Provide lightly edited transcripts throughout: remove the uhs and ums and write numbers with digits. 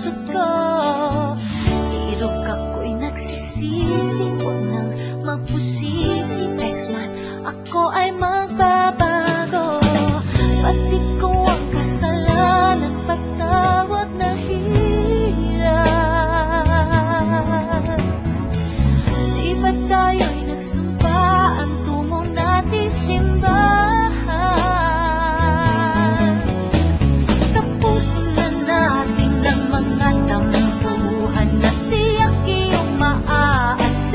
pusot ko. Irog ako'y nagsisisi, huwag nang magpusisi. Text man, ako ay magbabago. Pati ko ang kasalanan, patawad na hirap. Di ba tayo'y nagsumpa, ang tungo natin simbahan? Tapusin na natin ang mga tampuhan na tiyak iyong maaasahan.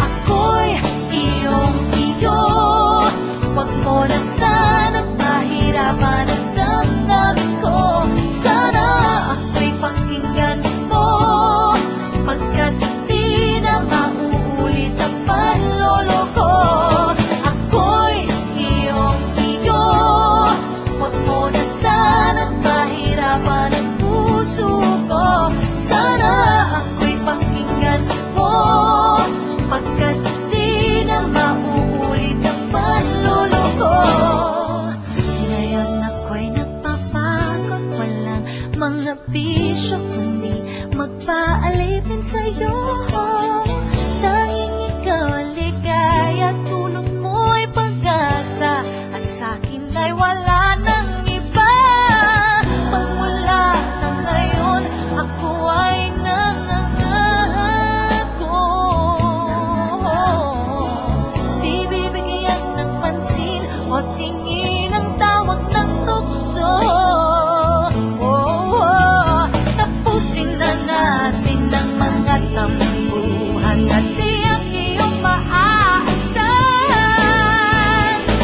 Ako'y iyong-iyo, huwag mo na sanang mahirapan ang damdamin ko. Sana ako'y pakinggan mo, pagkat di na mauulit ang panloloko. Ako'y iyong-iyo, huwag mo na sanang mahirapan ang puso ko. Sana ako'y pakinggan mo, pagkat di na mauulit ang panloloko. Ngayon ako'y nagpapagod, walang mga bisyo, kundi magpaalipin sa'yo. Tanging ikaw ang ligaya, tulong mo'y pag-asa, at sa'kin ay wala nang iba. Magmula na ngayon, ako ay nangangako. Di bibigyan ng pansin o tingin ang tawag ng tukso. Tapusin na natin ang mga tampuhan at tiyak iyong maaasahan.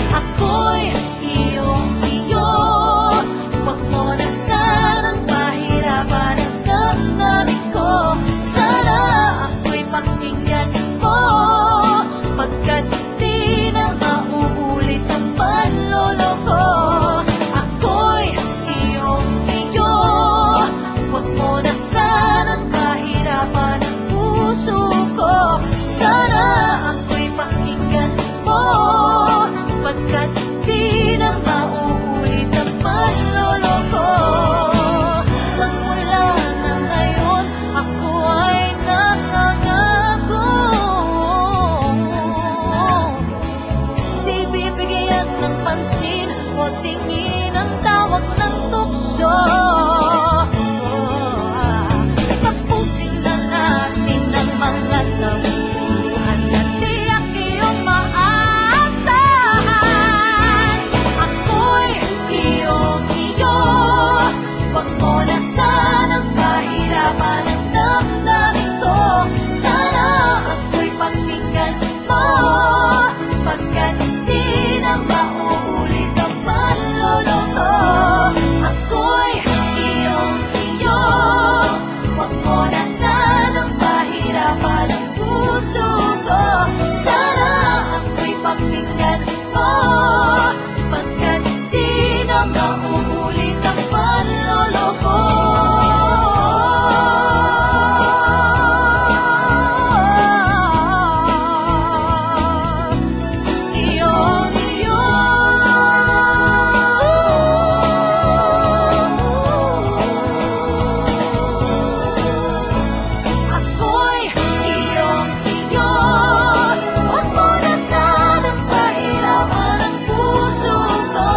Ako'y iyong-iyo, huwag mo na sanang mahirapan ang damdamin ko. Sana ako'y pakinggan mo, pagkat di na mauulit ang panloloko. Ako'y iyong-iyo, huwag mo na sanang mahirapan ang puso ko. Sana ako'y pakinggan mo, pagkat di na mauulit ang panloloko. Magmula na ngayon, ako ay nangangako. Di bibigyan ng pansin o tingin ang tawag ng tukso. Tapusin na natin ang mga tampuhan na tiyak iyong maaasahan. Ako'y iyong-iyo, huwag mo na sanang mahirapan ang damdamin ko. Sana ako'y pakinggan mo, pagkat di na mauulit ang panloloko. Ako'y iyong-iyo, huwag mo na sanang mahirapan ang puso ko. Sana ako'y pakinggan mo, pagkat di na mauulit ang panloloko. Iyong-iyo, ako'y iyong-iyo, huwag mo na sanang mahirapan ang puso ko.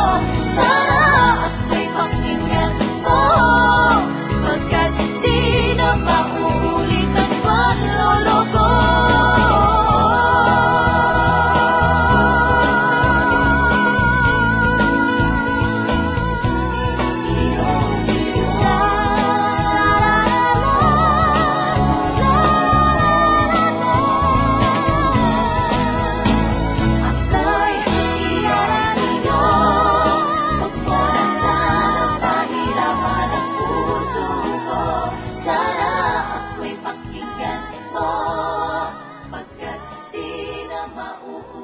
Sana ako'y pakinggan mo, pagkat di na mauulit ang panloloko. Ako'y iyong-iyo, huwag mo na sanang mahirapan ang puso ko. Sana ako'y pakinggan mo, pagkat di na mauulit